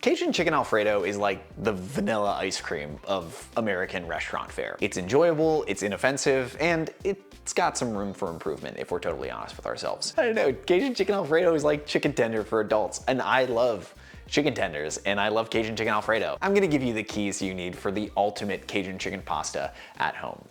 Cajun Chicken Alfredo is like the vanilla ice cream of American restaurant fare. It's enjoyable, it's inoffensive, and it's got some room for improvement if we're totally honest with ourselves. I don't know, Cajun Chicken Alfredo is like chicken tender for adults, and I love chicken tenders, and I love Cajun Chicken Alfredo. I'm gonna give you the keys you need for the ultimate Cajun chicken pasta at home.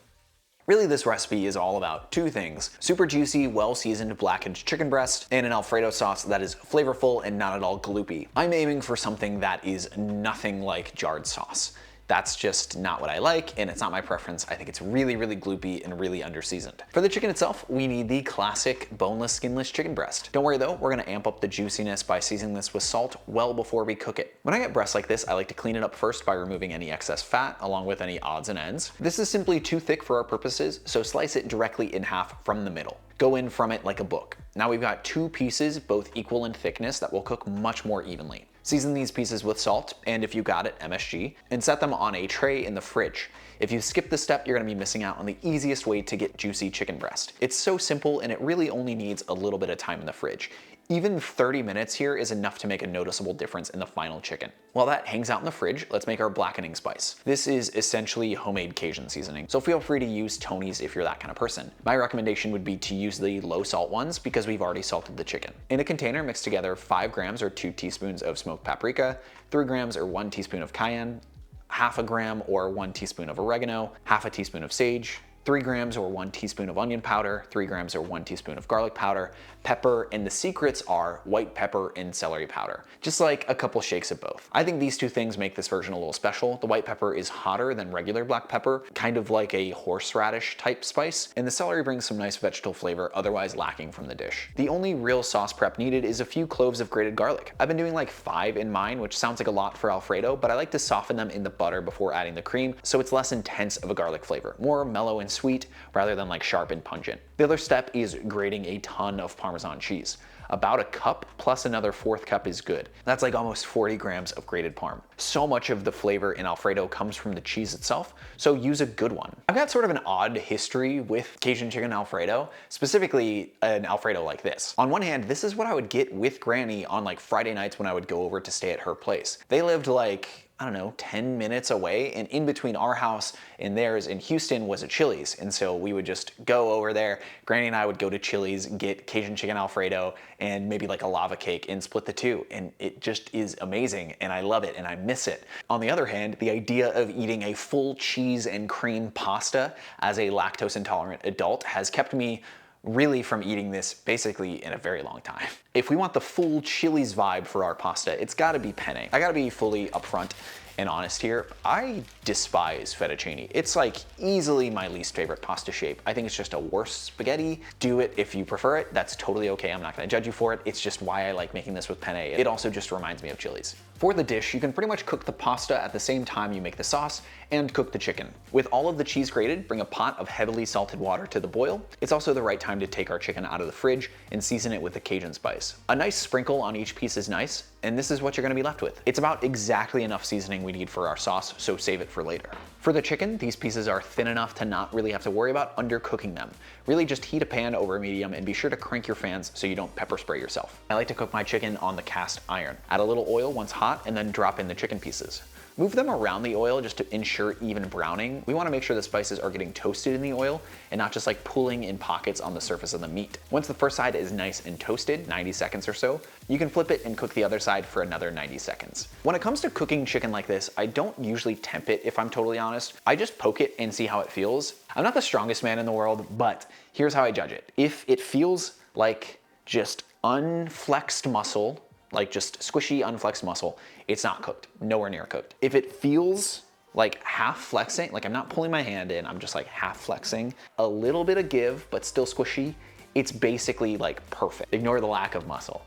Really, this recipe is all about two things: super juicy, well-seasoned blackened chicken breast, and an Alfredo sauce that is flavorful and not at all gloopy. I'm aiming for something that is nothing like jarred sauce. That's just not what I like, and it's not my preference. I think it's really, really gloopy and really under-seasoned. For the chicken itself, we need the classic boneless, skinless chicken breast. Don't worry though, we're gonna amp up the juiciness by seasoning this with salt well before we cook it. When I get breasts like this, I like to clean it up first by removing any excess fat, along with any odds and ends. This is simply too thick for our purposes, so slice it directly in half from the middle. Go in from it like a book. Now we've got two pieces, both equal in thickness, that will cook much more evenly. Season these pieces with salt, and if you got it, MSG, and set them on a tray in the fridge. If you skip this step, you're gonna be missing out on the easiest way to get juicy chicken breast. It's so simple, and it really only needs a little bit of time in the fridge. Even 30 minutes here is enough to make a noticeable difference in the final chicken. While that hangs out in the fridge, let's make our blackening spice. This is essentially homemade Cajun seasoning, so feel free to use Tony's if you're that kind of person. My recommendation would be to use the low salt ones because we've already salted the chicken. In a container, mix together 5 grams or 2 teaspoons of smoked paprika, 3 grams or 1 teaspoon of cayenne, half a gram or 1 teaspoon of oregano, half a teaspoon of sage, 3 grams or 1 teaspoon of onion powder, 3 grams or 1 teaspoon of garlic powder, pepper, and the secrets are white pepper and celery powder. Just like a couple shakes of both. I think these two things make this version a little special. The white pepper is hotter than regular black pepper, kind of like a horseradish type spice, and the celery brings some nice vegetal flavor otherwise lacking from the dish. The only real sauce prep needed is a few cloves of grated garlic. I've been doing like 5 in mine, which sounds like a lot for Alfredo, but I like to soften them in the butter before adding the cream so it's less intense of a garlic flavor, more mellow and sweet rather than like sharp and pungent. The other step is grating a ton of Parmesan cheese. About a cup plus another 1/4 cup is good. That's like almost 40 grams of grated parm. So much of the flavor in Alfredo comes from the cheese itself, so use a good one. I've got sort of an odd history with Cajun Chicken Alfredo, specifically an Alfredo like this. On one hand, this is what I would get with Granny on like Friday nights when I would go over to stay at her place. They lived like, I don't know, 10 minutes away, and in between our house and theirs in Houston was a Chili's, and so we would just go over there. Granny and I would go to Chili's, get Cajun Chicken Alfredo, and maybe like a lava cake and split the two, and it just is amazing, and I love it, and I miss it. On the other hand, the idea of eating a full cheese and cream pasta as a lactose intolerant adult has kept me really from eating this basically in a very long time. If we want the full Chili's vibe for our pasta, it's gotta be penne. I gotta be fully upfront and honest here. I despise fettuccine. It's like easily my least favorite pasta shape. I think it's just a worse spaghetti. Do it if you prefer it. That's totally okay. I'm not gonna judge you for it. It's just why I like making this with penne. It also just reminds me of Chili's. For the dish, you can pretty much cook the pasta at the same time you make the sauce and cook the chicken. With all of the cheese grated, bring a pot of heavily salted water to the boil. It's also the right time to take our chicken out of the fridge and season it with the Cajun spice. A nice sprinkle on each piece is nice, and this is what you're gonna be left with. It's about exactly enough seasoning we need for our sauce, so save it for later. For the chicken, these pieces are thin enough to not really have to worry about undercooking them. Really just heat a pan over medium and be sure to crank your fans so you don't pepper spray yourself. I like to cook my chicken on the cast iron. Add a little oil once hot and then drop in the chicken pieces. Move them around the oil just to ensure even browning. We want to make sure the spices are getting toasted in the oil and not just like pooling in pockets on the surface of the meat. Once the first side is nice and toasted, 90 seconds or so, you can flip it and cook the other side for another 90 seconds. When it comes to cooking chicken like this, I don't usually temp it if I'm totally honest. I just poke it and see how it feels. I'm not the strongest man in the world, but here's how I judge it. If it feels like just unflexed muscle, like just squishy, unflexed muscle, it's not cooked, nowhere near cooked. If it feels like half flexing, like I'm not pulling my hand in, I'm just like half flexing, a little bit of give, but still squishy, it's basically like perfect. Ignore the lack of muscle.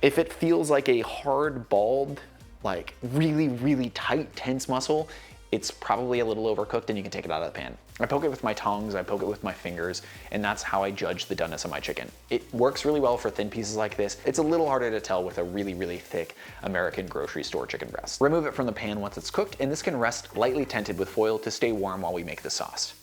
If it feels like a hard, balled, like really, really tight, tense muscle, it's probably a little overcooked and you can take it out of the pan. I poke it with my tongs, I poke it with my fingers, and that's how I judge the doneness of my chicken. It works really well for thin pieces like this. It's a little harder to tell with a really, really thick American grocery store chicken breast. Remove it from the pan once it's cooked, and this can rest lightly tented with foil to stay warm while we make the sauce.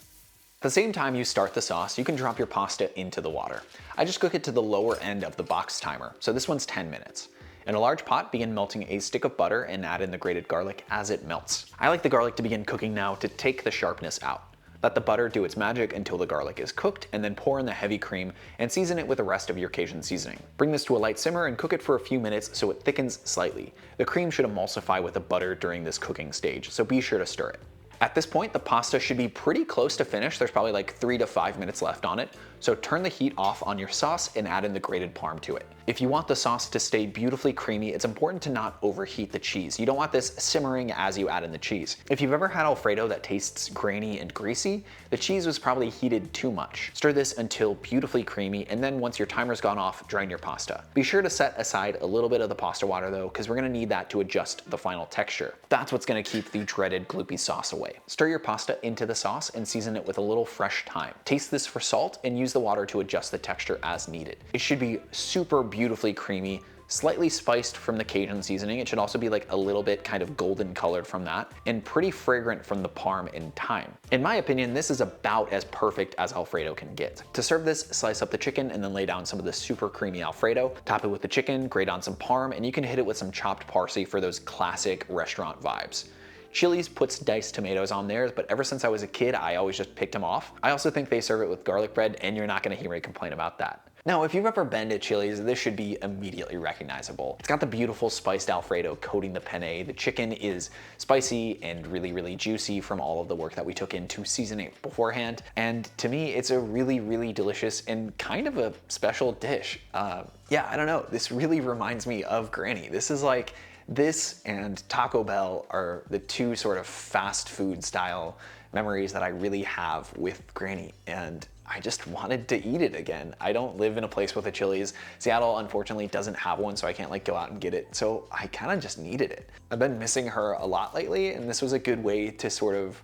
At the same time you start the sauce, you can drop your pasta into the water. I just cook it to the lower end of the box timer, so this one's 10 minutes. In a large pot, begin melting a stick of butter and add in the grated garlic as it melts. I like the garlic to begin cooking now to take the sharpness out. Let the butter do its magic until the garlic is cooked, and then pour in the heavy cream and season it with the rest of your Cajun seasoning. Bring this to a light simmer and cook it for a few minutes so it thickens slightly. The cream should emulsify with the butter during this cooking stage, so be sure to stir it. At this point, the pasta should be pretty close to finished. There's probably like 3 to 5 minutes left on it. So turn the heat off on your sauce and add in the grated parm to it. If you want the sauce to stay beautifully creamy, it's important to not overheat the cheese. You don't want this simmering as you add in the cheese. If you've ever had Alfredo that tastes grainy and greasy, the cheese was probably heated too much. Stir this until beautifully creamy, and then once your timer's gone off, drain your pasta. Be sure to set aside a little bit of the pasta water though, because we're gonna need that to adjust the final texture. That's what's gonna keep the dreaded gloopy sauce away. Stir your pasta into the sauce and season it with a little fresh thyme. Taste this for salt and use the water to adjust the texture as needed. It should be super beautifully creamy, slightly spiced from the Cajun seasoning. It should also be like a little bit kind of golden colored from that, and pretty fragrant from the parm and thyme. In my opinion, this is about as perfect as Alfredo can get. To serve this, slice up the chicken and then lay down some of the super creamy Alfredo. Top it with the chicken, grate on some parm, and you can hit it with some chopped parsley for those classic restaurant vibes. Chili's puts diced tomatoes on theirs, but ever since I was a kid, I always just picked them off. I also think they serve it with garlic bread, and you're not gonna hear me complain about that. Now, if you've ever been to Chili's, this should be immediately recognizable. It's got the beautiful spiced Alfredo coating the penne. The chicken is spicy and really, really juicy from all of the work that we took into seasoning it beforehand. And to me, it's a really, really delicious and kind of a special dish. Yeah, I don't know. This really reminds me of Granny. This is like, this and Taco Bell are the two sort of fast food style memories that I really have with Granny, and I just wanted to eat it again. I don't live in a place with a Chili's. Seattle unfortunately doesn't have one, so I can't like go out and get it. So I kind of just needed it. I've been missing her a lot lately, and this was a good way to sort of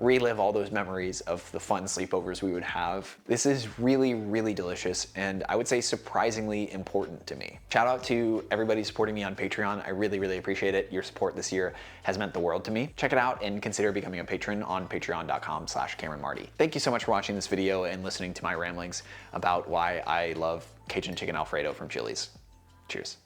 relive all those memories of the fun sleepovers we would have. This is really, really delicious, and I would say surprisingly important to me. Shout out to everybody supporting me on Patreon. I really, really appreciate it. Your support this year has meant the world to me. Check it out and consider becoming a patron on patreon.com/CameronMarty. Thank you so much for watching this video and listening to my ramblings about why I love Cajun Chicken Alfredo from Chili's. Cheers.